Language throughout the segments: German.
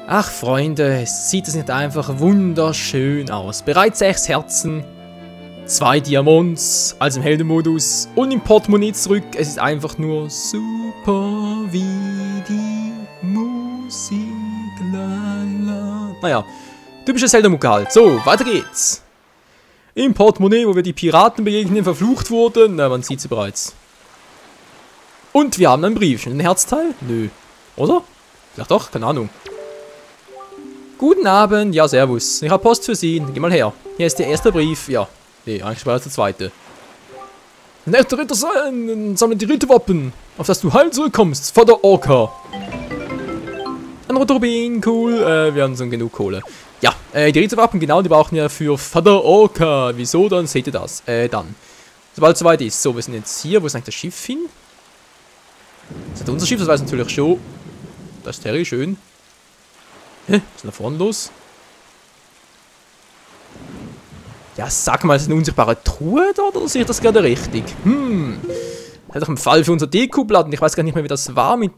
Ach Freunde, sieht es nicht einfach wunderschön aus. Bereits 6 Herzen, 2 Diamonds, also im Heldenmodus und im Portemonnaie zurück. Es ist einfach nur super wie die Musik. Lala. Naja, typische Zelda-Mucke halt. So, weiter geht's. Im Portemonnaie, wo wir die Piraten begegnen, verflucht wurden. Na, man sieht sie bereits. Und wir haben ein Briefchen. Ein Herzteil? Nö. Oder? Vielleicht doch, keine Ahnung. Guten Abend, ja, servus. Ich habe Post für Sie. Geh mal her. Hier ist der erste Brief. Ja. Nee, eigentlich war das der zweite. Ein echter Ritter sein, sammle die Ritterwappen, auf das du heil zurückkommst. Vater Orca. Ein roter Rubin, cool. Wir haben schon genug Kohle. Ja, die Ritterwappen, genau, die brauchen wir für Vater Orca. Wieso? Dann seht ihr das. Dann. Sobald es soweit ist. So, wir sind jetzt hier. Wo ist eigentlich das Schiff hin? Das ist unser Schiff, das weiß natürlich schon. Das ist Terry, schön. Hä? Was ist denn da vorne los? Ja, sag mal, ist das eine unsichtbare Truhe dort oder sehe ich das gerade richtig? Das ist doch ein Fall für unser Dekoblatt und ich weiß gar nicht mehr, wie das war mit,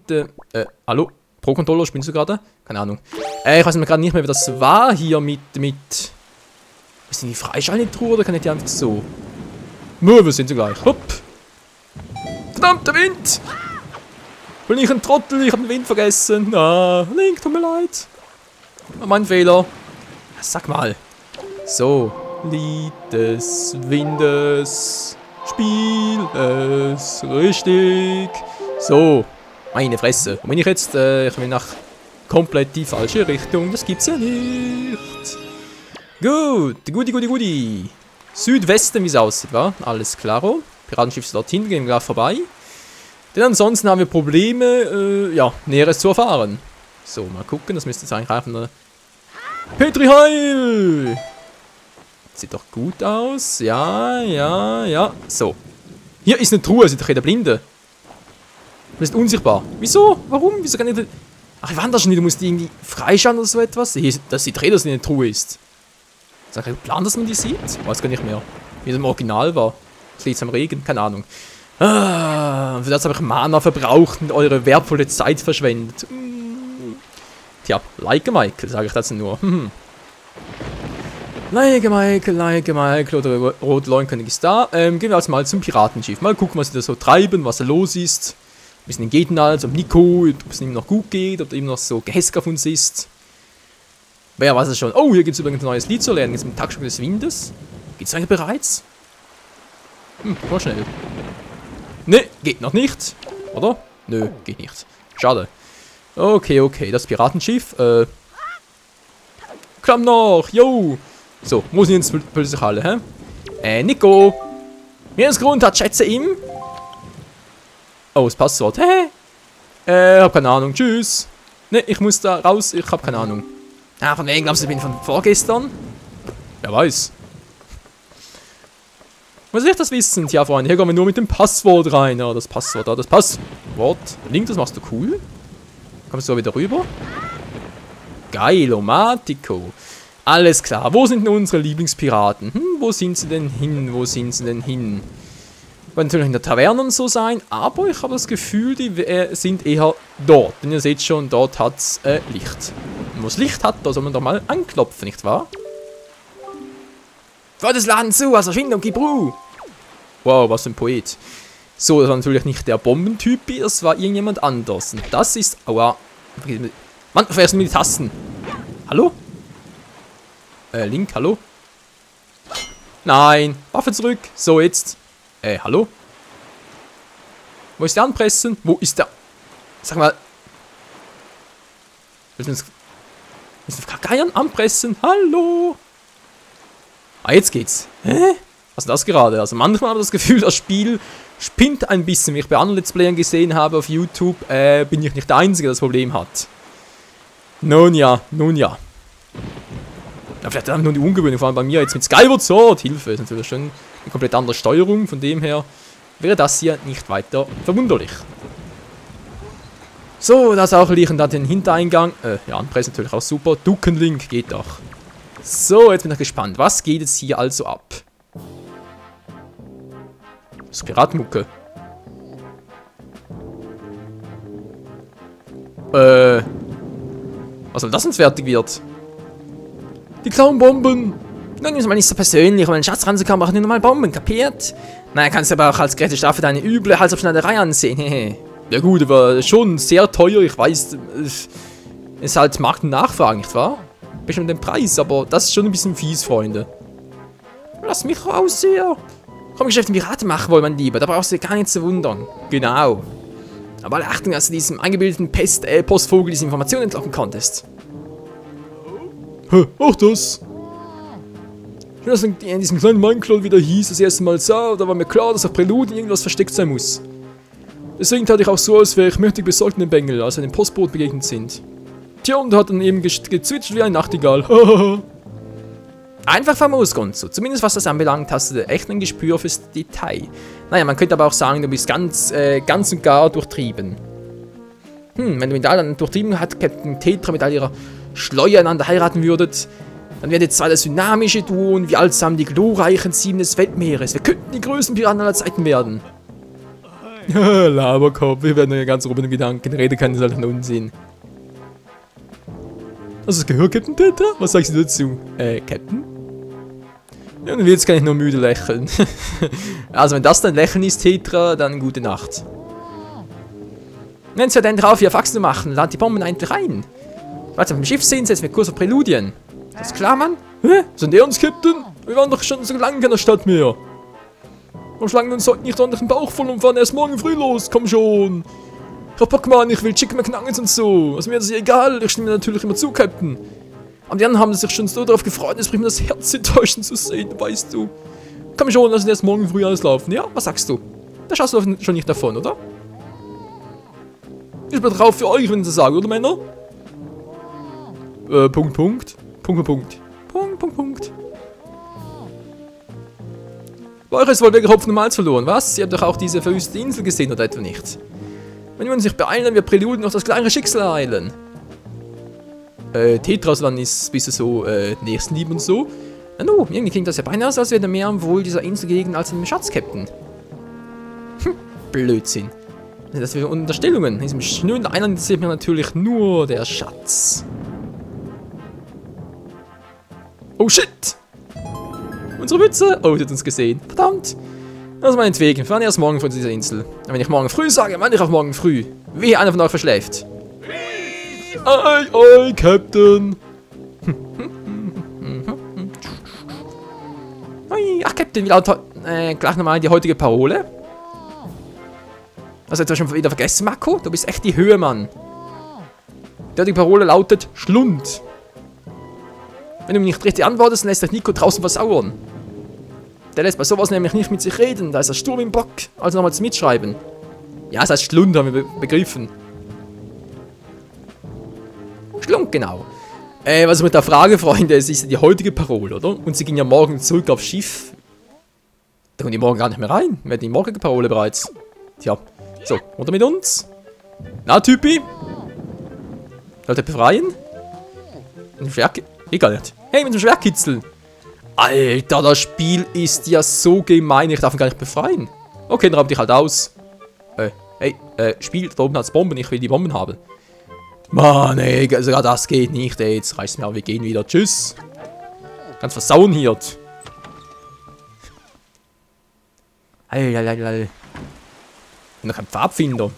hallo? Pro-Controller, spielst du gerade? Keine Ahnung. Ich weiß gerade nicht mehr, wie das war hier mit, ist die Freischaltruhe oder kann ich die einfach so? Nur, wir sind sie gleich. Hopp! Verdammter Wind! Bin ich ein Trottel, ich habe den Wind vergessen. Ah, Link, tut mir leid. Mein Fehler. Sag mal. So. Lied des Windes. Spiel es richtig. So. Meine Fresse. Und wenn ich jetzt, ich will nach komplett die falsche Richtung. Das gibt's ja nicht. Gut. Guti. Südwesten, wie es aussieht, wa? Alles klaro. Piratenschiff ist dorthin, gehen wir gleich vorbei. Denn ansonsten haben wir Probleme, ja, Näheres zu erfahren. So, mal gucken, das müsste jetzt eigentlich einfach eine... Petri Heil! Sieht doch gut aus. Ja. So. Hier ist eine Truhe, sieht doch jeder Blinde. Das ist unsichtbar. Wieso? Warum? Wieso kann ich nicht... Ach, ich wandere schon nicht, du musst die irgendwie freischauen oder so etwas. Hier, das sieht doch jeder, dass eine Truhe ist. Ist das ein Plan, dass man die sieht? Ich weiß gar nicht mehr. Wie das im Original war. Es liegt am Regen, keine Ahnung. Ah, für das habe ich Mana verbraucht und eure wertvolle Zeit verschwendet. Tja, like Michael, sage ich dazu nur. Like Michael, oder rote Leuenkönig ist da. Gehen wir also mal zum Piratenschiff. Mal gucken, was sie da so treiben, was da los ist. Wie es ihnen geht und alles, ob Nico, ob es ihm noch gut geht, ob er ihm noch so gehässig auf uns ist. Wer weiß es schon. Oh, hier gibt es übrigens ein neues Lied zu lernen. Jetzt mit dem Taktstück des Windes. Geht's eigentlich bereits? Mal schnell. Ne, geht noch nicht. Oder? Nö, geht nicht. Schade. Okay, das Piratenschiff. Komm noch, yo. So, wo sind jetzt plötzlich alle, hä? Nico. Mir ist Grund hat, schätze ihm. Oh, das Passwort, hab keine Ahnung, tschüss. Ne, ich muss da raus, ich hab keine Ahnung. Ah, von wegen, glaubst du, ich bin von vorgestern? Wer weiß. Was soll ich das wissen? Tja, Freunde, hier kommen wir nur mit dem Passwort rein. Ja, das Passwort da, das Passwort. Link, das machst du cool. Kommst du da wieder rüber? Geilomatico. Alles klar. Wo sind denn unsere Lieblingspiraten? Wo sind sie denn hin? Werden natürlich in der Taverne und so sein, aber ich habe das Gefühl, die sind eher dort. Denn ihr seht schon, dort hat es Licht. Und wo es Licht hat, da soll man doch mal anklopfen, nicht wahr? Vor das Laden zu, also Erfindung, gib Ruhe. Wow, was für ein Poet. So, das war natürlich nicht der Bombentypi, das war irgendjemand anders. Und das ist... Aua. Mann, vergessen mir die Tasten. Hallo? Link, hallo? Nein, Waffe zurück. So, jetzt. Hallo? Wo ist der Anpressen? Wo ist der... Sag mal... Müssen wir Geiern anpressen? Hallo? Ah, jetzt geht's. Hä? Was ist das gerade? Also manchmal habe ich das Gefühl, das Spiel spinnt ein bisschen. Wie ich bei anderen Let's Playern gesehen habe auf YouTube, bin ich nicht der Einzige, der das Problem hat. Nun ja. Ja, vielleicht haben nur die Ungewöhnung, vor allem bei mir jetzt mit Skyward Sword. Hilfe, ist natürlich schon eine komplett andere Steuerung. Von dem her wäre das hier nicht weiter verwunderlich. So, das auch liegen da den Hintereingang. Ja, anpressen natürlich auch super. Duckenlink geht doch. So, jetzt bin ich gespannt. Was geht jetzt hier also ab? Das ist Piratenmucke. Was soll das, wenn es fertig wird? Die Clown-Bomben! Nun ist mal nicht so persönlich, um einen Schatz ranzukommen, braucht nur mal Bomben, kapiert? Naja, kannst du aber auch als gerechte Strafe deine üble Halsabschneiderei ansehen, hehe. Ja gut, aber schon sehr teuer, ich weiß, ist halt Markt und Nachfrage, nicht wahr? Bestimmt den Preis, aber das ist schon ein bisschen fies, Freunde. Lass mich raus hier. Komm, Geschäfte Piraten machen wollen, mein Lieber, da brauchst du dir gar nicht zu wundern. Genau. Aber alle Achtung, dass du diesem eingebildeten Postvogel diese Informationen entlocken konntest. Auch das. Schön, dass ich in diesem kleinen Minecraft wieder hieß, das erste Mal sah, da war mir klar, dass auf Präludien irgendwas versteckt sein muss. Deswegen tat ich auch so, als wäre ich mächtig besorgt in den Bengel, als wir dem Postboot begegnet sind. Tja, und er hat dann eben gezwitschert wie ein Nachtigall. Einfach famos, Gonzo. Zumindest was das anbelangt, hast du echt ein Gespür fürs Detail. Naja, man könnte aber auch sagen, du bist ganz und gar durchtrieben. Wenn du mit all deinen durchtrieben hat, Captain Tetra mit all ihrer Schleue einander heiraten würdet, dann wären jetzt zwei das dynamische Duo und wir allesamt die glorreichen Sieben des Weltmeeres. Wir könnten die größten Piraten aller Zeiten werden. Laberkopf, wir werden ja ganz oben im Gedanken. Rede keinen solchen Unsinn. Hast du es gehört, Captain Tetra? Was sagst du dazu? Captain? Ja, und jetzt kann ich nur müde lächeln. Also, wenn das dein Lächeln ist, Tetra, dann gute Nacht. Wenn Sie denn drauf, hier Faxen zu machen, lad die Bomben einfach rein. Falls wir auf dem Schiff sind, setzen wir Kurs auf Präludien. Das ist klar, Mann? Hä? Sind die uns, Captain? Wir waren doch schon so lange in der Stadt mehr. Wir schlagen uns heute nicht ordentlich den Bauch voll und fahren erst morgen früh los. Komm schon. Ich hab Bock, Mann, ich will Chicken McNuggets und so. Also mir ist das egal, ich stimme mir natürlich immer zu, Captain. Aber die anderen haben sich schon so darauf gefreut, es bringt mir das Herz enttäuschend zu sehen, weißt du. Komm schon, lass uns erst morgen früh auslaufen, ja? Was sagst du? Da schaust du schon nicht davon, oder? Ich bin drauf für euch, wenn ich das sage, oder Männer? Punkt. Bei euch ist wohl wegen Hopfen und Malz verloren, was? Ihr habt doch auch diese verwüstete Insel gesehen, oder etwa nicht? Wenn wir uns nicht beeilen, dann wird Präludien noch das gleiche Schicksal ereilen. Tetrasland ist bis so, Nächstenliebe und so. Na nu, irgendwie klingt das ja beinahe so, als wäre mehr am Wohl dieser Insel gelegen als im Schatz-Captain. Blödsinn. Das wäre Unterstellungen. In diesem schnöden Eiland interessiert mir natürlich nur der Schatz. Oh shit! Unsere Mütze! Oh, die hat uns gesehen. Verdammt! Das ist meinetwegen. Wir fahren erst morgen von dieser Insel. Und wenn ich morgen früh sage, meine ich auch morgen früh. Wie einer von euch verschläft. Ei, Captain! Ach, Captain, wie lautet gleich nochmal die heutige Parole? Hast du etwa schon wieder vergessen, Marco? Du bist echt die Höhe, Mann. Die heutige Parole lautet Schlund. Wenn du mich nicht richtig antwortest, dann lässt dich Nico draußen versauern. Der lässt bei sowas nämlich nicht mit sich reden. Da ist er Sturm im Bock. Also nochmal zu mitschreiben. Ja, das heißt Schlund, haben wir begriffen. Schlund, genau. Was mit der Frage, Freunde, es ist die heutige Parole, oder? Und sie ging ja morgen zurück aufs Schiff. Da kommen die morgen gar nicht mehr rein. Wir hatten die morgige Parole bereits. Tja. So, runter mit uns. Na, Typi? Sollte befreien? Egal nicht. Hey, mit dem Schwertkitzel. Alter, das Spiel ist ja so gemein. Ich darf ihn gar nicht befreien. Okay, dann raub dich halt aus. Hey, Spiel, da oben hat's Bomben. Ich will die Bomben haben. Mann, ey, sogar das geht nicht, ey. Jetzt reicht's mir auch. Wir gehen wieder. Tschüss. Ganz versauen hier. Ich bin noch kein Pfadfinder.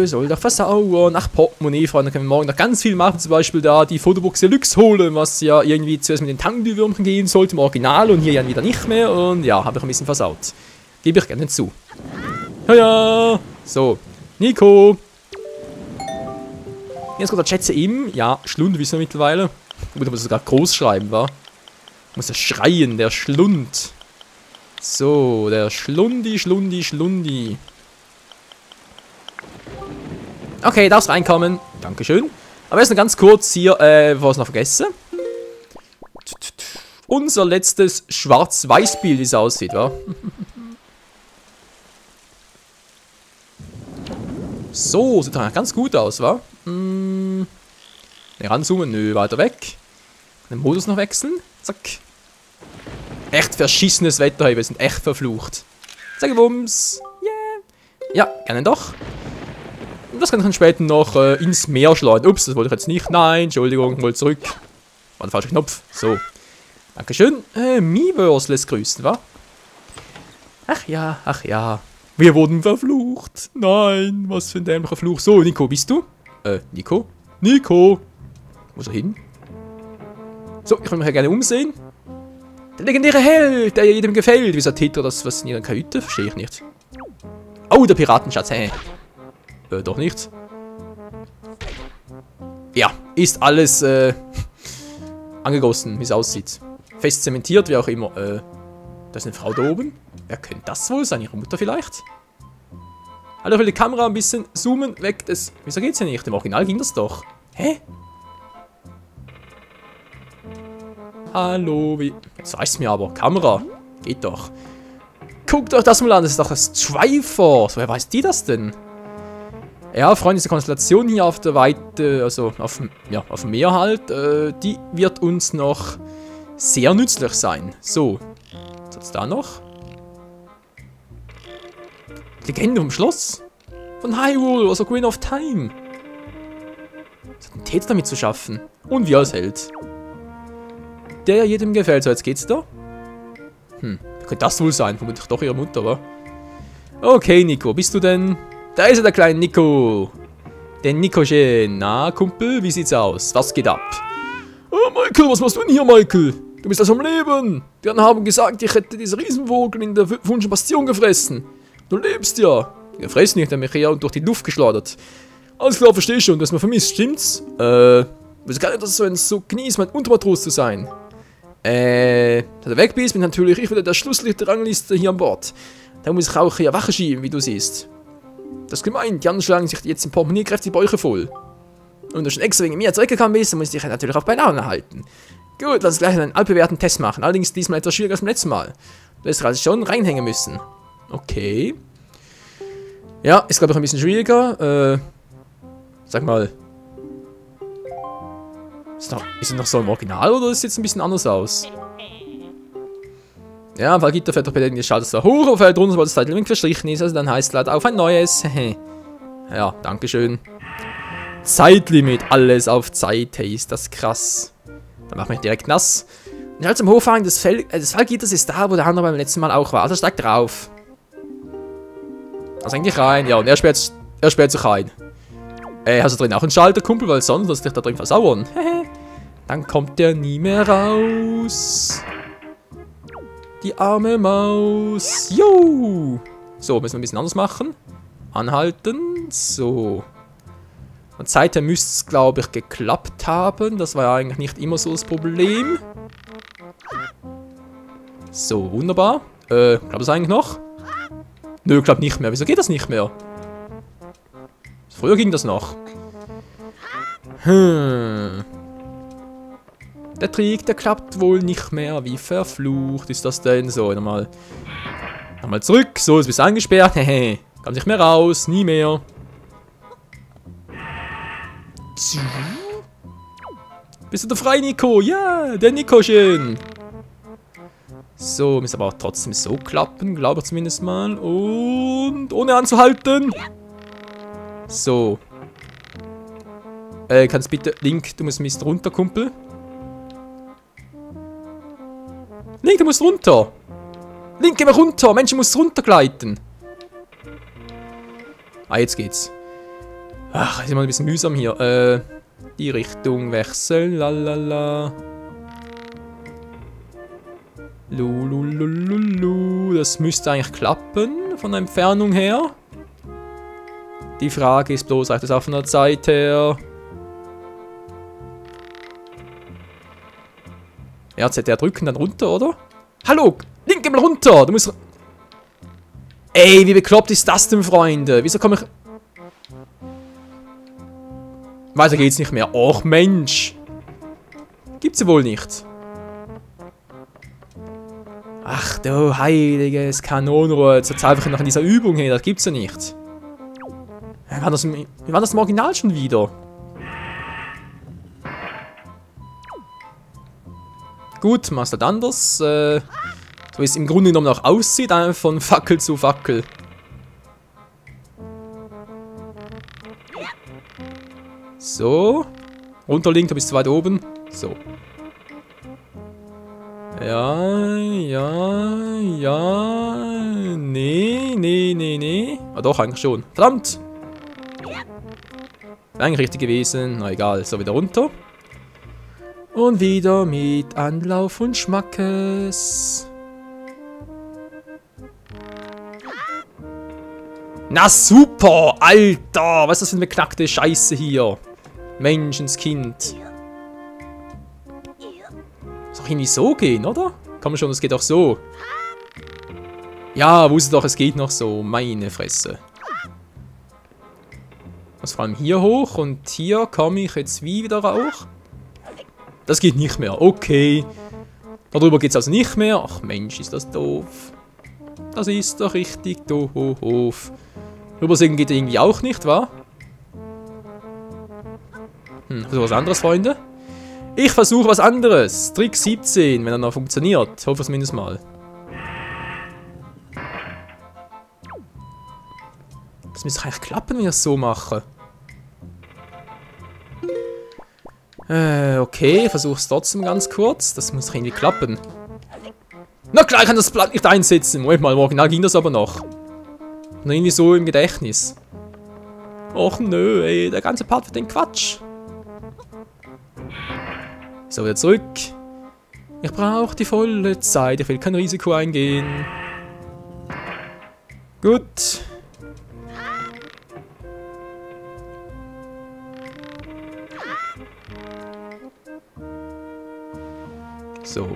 Soll doch versauern. Ach, Portemonnaie, Freunde. Dann können wir morgen noch ganz viel machen. Zum Beispiel da die Fotobox Deluxe holen, was ja irgendwie zuerst mit den Tangenwürmchen gehen sollte im Original und hier ja wieder nicht mehr. Und ja, habe ich ein bisschen versaut. Gebe ich gerne zu. Ja. So. Nico. Jetzt kommt der Schätze im. Ja, Schlund wissen wir mittlerweile. Gut, muss sogar groß schreiben, wa? Muss er schreien, der Schlund. So, der Schlundi. Okay, darfst reinkommen. Dankeschön. Aber erst noch ganz kurz hier, bevor ich es noch vergesse. Unser letztes Schwarz-Weiß-Bild, wie es aussieht, wa? So, sieht doch ganz gut aus, wa? Ne, ranzoomen, nö, weiter weg. Den Modus noch wechseln. Zack. Echt verschissenes Wetter, wir sind echt verflucht. Zack, Wumms. Yeah. Ja, gerne doch. Und das kann ich dann später noch ins Meer schleudern. Ups, das wollte ich jetzt nicht. Nein, Entschuldigung, wollte zurück. War der falsche Knopf. So. Dankeschön. Miiverse lässt grüßen, wa? Ach ja, ach ja. Wir wurden verflucht. Nein, was für ein dämlicher Fluch. So, Nico, bist du? Nico? Nico! Wo ist er hin? So, ich will mich ja gerne umsehen. Der legendäre Held, der jedem gefällt. Wieso Tito das was in ihrer Kajüte? Verstehe ich nicht. Oh, der Piratenschatz, hä? Doch nicht. Ja, ist alles, angegossen, wie es aussieht. Fest zementiert, wie auch immer. Da ist eine Frau da oben. Wer könnte das wohl sein? Ihre Mutter vielleicht? Hallo, ich will die Kamera ein bisschen zoomen, weg des... Wieso geht's hier nicht? Im Original ging das doch. Hä? Hallo, wie... Jetzt weiß mir aber. Kamera. Geht doch. Guckt euch das mal an, das ist doch das Triforce. Woher weiß die das denn? Ja, Freunde, diese Konstellation hier auf der Weite, also auf dem Meer halt, die wird uns noch sehr nützlich sein. So. Was hat's da noch? Legende vom Schloss? Von Hyrule, also Queen of Time. Was hat ein Tät damit zu schaffen? Und wir als Held. Der jedem gefällt. So, jetzt geht's da. Wer könnte das wohl sein? Vermutlich doch ihre Mutter, wa? Okay, Nico, bist du denn... Da ist er, der kleine Nico. Der Nicochen. Na, Kumpel, wie sieht's aus? Was geht ab? Oh, Michael, was machst du denn hier, Michael? Du bist also am Leben. Die anderen haben gesagt, ich hätte diese Riesenvogel in der Wunschen Bastion gefressen. Du lebst ja. Gefressen nicht, der mich her und durch die Luft geschleudert. Alles klar, versteh schon, du hast mich vermisst, stimmt's? Wieso kann ich das so genießen, mein Untermatros zu sein? Da du weg bist, bin natürlich ich wieder der Schlusslicht der Rangliste hier an Bord. Da muss ich auch hier Wache schieben, wie du siehst. Das ist gemeint, die anderen schlagen sich jetzt im Portemonnaie kräftig die Bäuche voll. Und du schon extra wegen mir zurückgekommen bist, dann muss ich dich natürlich auch bei Laune halten. Gut, lass uns gleich einen altbewährten Test machen. Allerdings diesmal etwas schwieriger als beim letzten Mal. Du wirst also schon reinhängen müssen. Okay. Ja, ist glaube ich ein bisschen schwieriger. Sag mal. Ist es noch so im Original oder sieht es ein bisschen anders aus? Ja, weil Gitter fährt doch bei den schaltet da hoch, fällt runter, weil das Zeitlimit verstrichen ist. Also dann heißt es leider auf ein neues. Ja, dankeschön. Zeitlimit, alles auf Zeit. Hey, ist das krass. Dann macht mich direkt nass. Und halt zum Hochfahren, das Fallgitter ist da, wo der andere beim letzten Mal auch war. Also steigt drauf. Also eigentlich rein. Ja, und er sperrt sich rein. Hast du drin auch einen Schalter, Kumpel? Weil sonst lässt dich da drin versauern. Dann kommt der nie mehr raus. Die arme Maus. Jo. So, müssen wir ein bisschen anders machen. Anhalten. So. Und seither müsste es, glaube ich, geklappt haben. Das war ja eigentlich nicht immer so das Problem. So, wunderbar. Klappt das eigentlich noch? Nö, klappt nicht mehr. Wieso geht das nicht mehr? Früher ging das noch. Der Trick, der klappt wohl nicht mehr. Wie verflucht ist das denn? So, nochmal zurück. So, jetzt bist du eingesperrt. Hehe. Kann nicht mehr raus. Nie mehr. Bist du da frei, Nico? Ja, der Nicochen. So, muss aber auch trotzdem so klappen, glaube ich zumindest mal. Und ohne anzuhalten. So. Kannst bitte... Link, du musst ein bisschen runter, Kumpel. Link, du musst runter. Link, geh mal runter. Mensch, du musst runtergleiten. Ah, jetzt geht's. Ach, ist immer ein bisschen mühsam hier. Die Richtung wechseln. Lalala. Lululululu. Das müsste eigentlich klappen, von der Entfernung her. Die Frage ist bloß, reicht das auch von der Zeit her? Ja, ZR drücken, dann runter, oder? Hallo, Link, geh mal runter! Du musst... Ey, wie bekloppt ist das denn, Freunde? Wieso komme ich... Weiter geht's nicht mehr. Och, Mensch! Gibt's ja wohl nicht. Ach du heiliges Kanonenrohr. Jetzt erzähl einfach noch in dieser Übung hin. Das gibt's ja nicht. Wie war das im Original schon wieder? Gut, machst du das anders. So wie es im Grunde genommen auch aussieht, einfach von Fackel zu Fackel. So. Runterlinkt, du bist zu weit oben. So. Ja, ja, ja. Nee, nee, nee, nee. Ah doch, eigentlich schon. Verdammt! Wäre eigentlich richtig gewesen. Na egal, so wieder runter. Und wieder mit Anlauf und Schmackes. Na super, Alter! Was ist das für eine beknackte Scheiße hier? Menschenskind. Muss doch irgendwie so gehen, oder? Komm schon, es geht auch so. Ja, wusste doch, es geht noch so. Meine Fresse. Was vor allem hier hoch und hier komme ich jetzt wie wieder auch? Das geht nicht mehr. Okay. Darüber geht es also nicht mehr. Ach Mensch, ist das doof. Das ist doch richtig doof. Rübersägen geht irgendwie auch nicht, wa? Versuch was anderes, Freunde. Ich versuche was anderes. Trick 17, wenn er noch funktioniert. Hoffe es mindestens mal. Das müsste eigentlich klappen, wenn ich es so mache. Okay, ich versuche es trotzdem ganz kurz. Das muss doch irgendwie klappen. Na klar, ich kann das Blatt nicht einsetzen. Moment mal, im Original ging das aber noch. Noch irgendwie so im Gedächtnis. Och nö, ey, der ganze Part wird den Quatsch. So, wieder zurück. Ich brauche die volle Zeit. Ich will kein Risiko eingehen. Gut. So.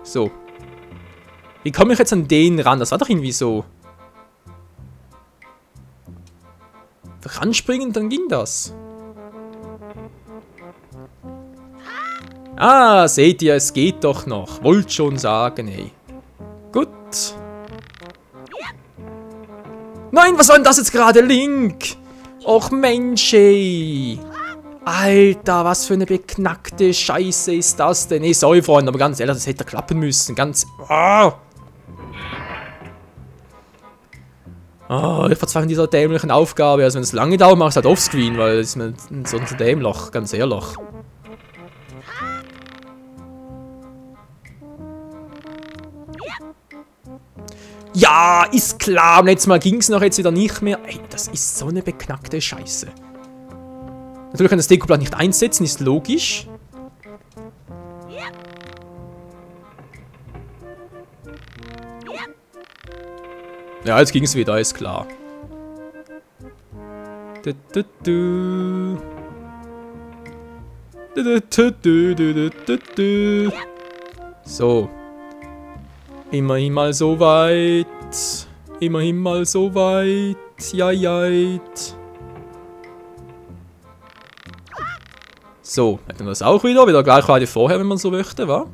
So. Wie komme ich jetzt an den ran? Das war doch irgendwie so. Ranspringen, dann ging das. Ah, seht ihr, es geht doch noch. Wollt schon sagen, ey. Gut. Nein, was war denn das jetzt gerade? Link! Och Mensch, ey. Alter, was für eine beknackte Scheiße ist das denn? Nee, sorry, Freunde, aber ganz ehrlich, das hätte klappen müssen. Ganz... Oh. Oh, ich verzweifle an dieser dämlichen Aufgabe. Also wenn es lange dauert, mache ich es halt offscreen, weil es ist mir sonst ein Dämloch, ganz ehrlich. Ja, ist klar. Und letztes Mal ging es noch jetzt wieder nicht mehr. Ey, das ist so eine beknackte Scheiße. Natürlich kann das Dekoblatt nicht einsetzen, ist logisch. Ja, jetzt ging es wieder, ist klar. So. Immerhin mal so weit. Immerhin mal so weit. Jajait. So, hätten wir das auch wieder gleich wie vorher, wenn man so möchte, wa?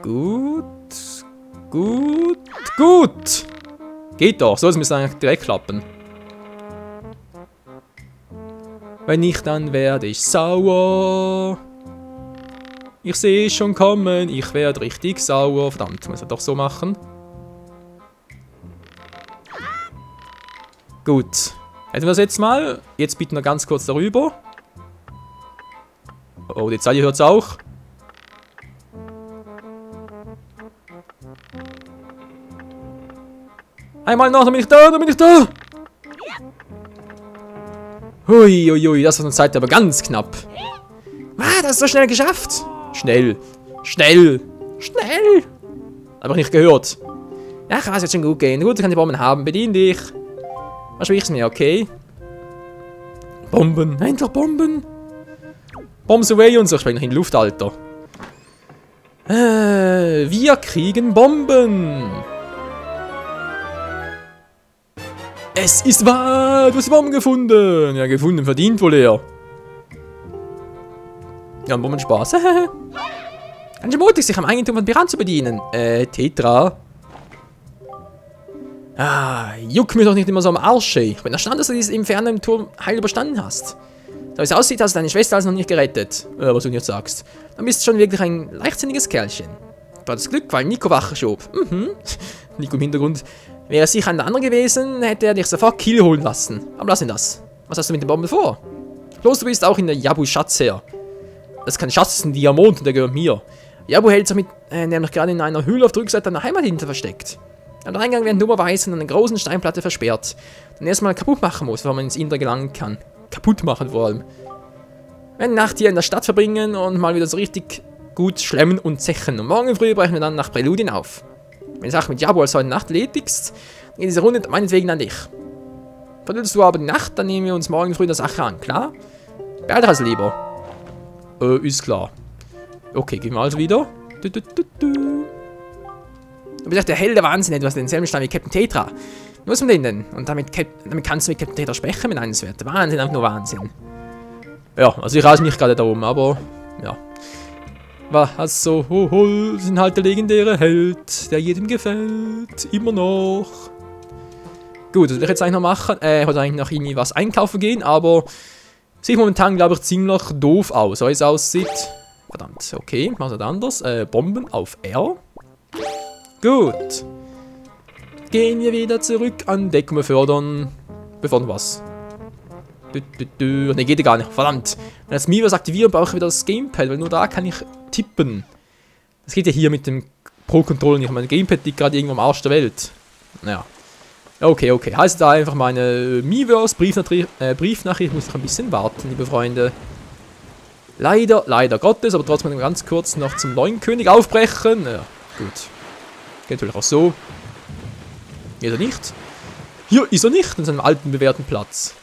Gut. Gut. Gut. Geht doch, so müsste eigentlich direkt klappen. Wenn nicht, dann werde ich sauer. Ich sehe es schon kommen, ich werde richtig sauer. Verdammt, muss ich doch so machen. Gut. Hätten wir das jetzt mal. Jetzt bitte noch ganz kurz darüber. Oh, die Zeit hört es auch. Einmal noch, dann bin ich da, dann bin ich da. Hui, hui, hui, das war eine Zeit aber ganz knapp. Ah, das ist so schnell geschafft. Schnell. Schnell. Schnell. Hab ich nicht gehört. Ja, kann es jetzt schon gut gehen. Gut, ich kann die Bomben haben. Bedien dich. Was schwierig mir, okay. Bomben. Einfach Bomben. Bombs away und so. Ich springe noch in die Luft, Alter. Wir kriegen Bomben. Es ist wahr. Du hast die Bomben gefunden. Ja, gefunden. Verdient wohl er. Ja, Bomben Spaß. Ganz schön mutig, sich am Eigentum von Piran zu bedienen. Tetra. Ah, juck mir doch nicht immer so am Arsch, ey. Ich bin erstaunt, dass du dieses Inferno im Turm heil überstanden hast. Da es aussieht, hast du deine Schwester also noch nicht gerettet. Was du nicht sagst. Dann bist du schon wirklich ein leichtsinniges Kerlchen. Du hattest Glück, weil Nico Wache schob. Nico im Hintergrund. Wäre sicher ein anderer gewesen, hätte er dich sofort Kill holen lassen. Aber lass ihn das. Was hast du mit den Bomben vor? Bloß du bist auch in der Yabu Schatz her. Das ist kein Schatz, das ist ein Diamant und der gehört mir. Yabu hält sich nämlich gerade in einer Höhle auf der Rückseite einer Heimathinter versteckt. Am Eingang werden dummerweise an einer großen Steinplatte versperrt. Den erstmal kaputt machen muss, bevor man ins Innere gelangen kann. Kaputt machen vor allem. Wir werden Nacht hier in der Stadt verbringen und mal wieder so richtig gut schlemmen und zechen. Und morgen früh brechen wir dann nach Präludien auf. Wenn du die Sache mit Yabu als heute Nacht erledigst, dann geht diese Runde meinetwegen an dich. Verduldest du aber die Nacht, dann nehmen wir uns morgen früh der Sache an, klar? Beeil also lieber. Ist klar. Okay, gehen wir also wieder. Du bist echt der helle Wahnsinn, du hast denselben Stein wie Captain Tetra. Wo ist man den denn? Und damit kannst du mit Captain Tetra sprechen, mit Einswert. Wahnsinn, einfach nur Wahnsinn. Ja, also ich rase mich gerade da oben, aber ja. Was so, sind halt der legendäre Held, der jedem gefällt, immer noch. Gut, das will ich jetzt eigentlich noch machen. Ich wollte eigentlich noch irgendwie was einkaufen gehen, aber sieht momentan, glaube ich, ziemlich doof aus, so wie es aussieht. Verdammt, okay, machen wir das anders. Bomben auf R. Gut. Gehen wir wieder zurück an Deck und befördern was. Ne, geht ja gar nicht. Verdammt. Wenn jetzt Miiverse aktivieren, brauche ich wieder das Gamepad, weil nur da kann ich tippen. Das geht ja hier mit dem Pro-Controller nicht. Mein Gamepad liegt gerade irgendwo am Arsch der Welt. Naja. Okay. Heißt da einfach meine Miiverse Briefnachricht. Muss ich ein bisschen warten, liebe Freunde. Leider Gottes, aber trotzdem ganz kurz noch zum neuen König aufbrechen. Ja, gut. Geht natürlich auch so. Hier ist er nicht. Hier ist er nicht, an seinem alten bewährten Platz.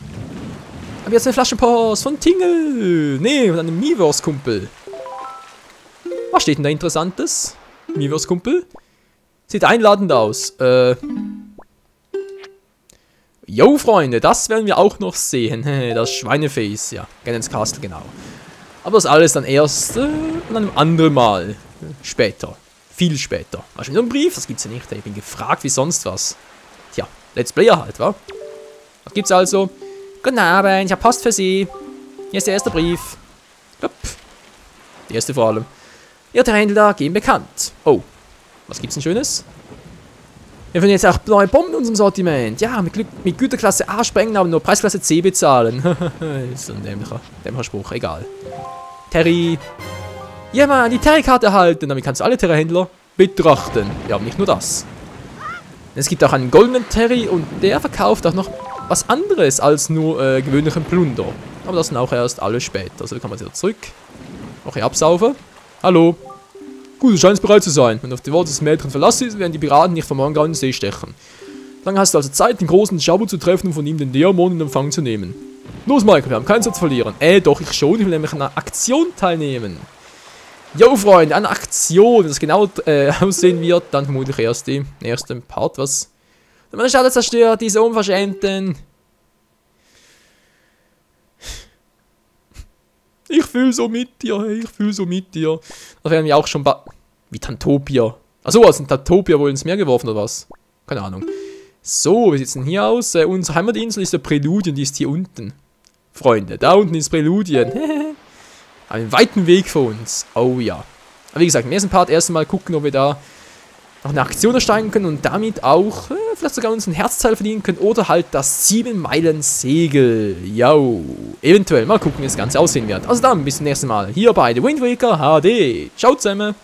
Aber jetzt eine Flaschenpost von Tingle. Nee, von einem Miiverse-Kumpel. Was steht denn da Interessantes? Miiverse-Kumpel? Sieht einladend aus. Yo, Freunde, das werden wir auch noch sehen. Das Schweineface, ja. Gannon's Castle, genau. Aber das alles dann erst an einem anderen Mal. Später. Viel später. War schon wieder ein Brief? Das gibt's ja nicht. Ich bin gefragt wie sonst was. Tja, Let's Player halt, wa? Was gibt's also? Guten Abend, ich hab Post für Sie. Hier ist der erste Brief. Upp. Der erste vor allem. Ihr Händler geben bekannt. Oh, was gibt's denn Schönes? Wir finden jetzt auch neue Bomben in unserem Sortiment. Ja, mit Güterklasse A sprengen, aber nur Preisklasse C bezahlen. Ist so ein dämlicher Spruch, egal. Terry. Ja, Mann, die Terry-Karte erhalten. Damit kannst du alle Terry-Händler betrachten. Ja, aber nicht nur das. Es gibt auch einen goldenen Terry und der verkauft auch noch was anderes als nur gewöhnlichen Plunder. Aber das sind auch erst alle später. Also kann man wieder zurück. Okay, absaufen. Hallo. Gut, du scheinst bereit zu sein. Wenn du auf die Worte des Mädchen verlassen ist, werden die Piraten nicht vom Morgengrauen in den See stechen. Dann hast du also Zeit, den großen Jabu zu treffen und von ihm den Diamant in Empfang zu nehmen. Los, Michael, wir haben keinen Zeit zu verlieren. Doch, ich schon. Ich will nämlich an einer Aktion teilnehmen. Jo, Freunde, an einer Aktion. Wenn das genau aussehen wird, dann vermutlich erst im ersten Part, was... Meine Stadt zerstört, diese Unverschämten. Ich fühle so mit dir, hey, ich fühle so mit dir. Da werden wir auch schon wie Tantopia. Achso, also Tantopia wohl ins Meer geworfen oder was? Keine Ahnung. So, wie sieht es denn hier aus? Unsere Heimatinsel ist der Präludien, die ist hier unten. Freunde, da unten ist Präludien. Einen weiten Weg vor uns. Oh ja. Aber wie gesagt, im ersten Part erst mal gucken, ob wir da noch eine Aktion ersteigen können und damit auch vielleicht sogar uns ein Herzteil verdienen können oder halt das 7-Meilen-Segel. Yo. Eventuell mal gucken, wie das Ganze aussehen wird. Also dann, bis zum nächsten Mal hier bei The Wind Waker HD. Ciao zusammen.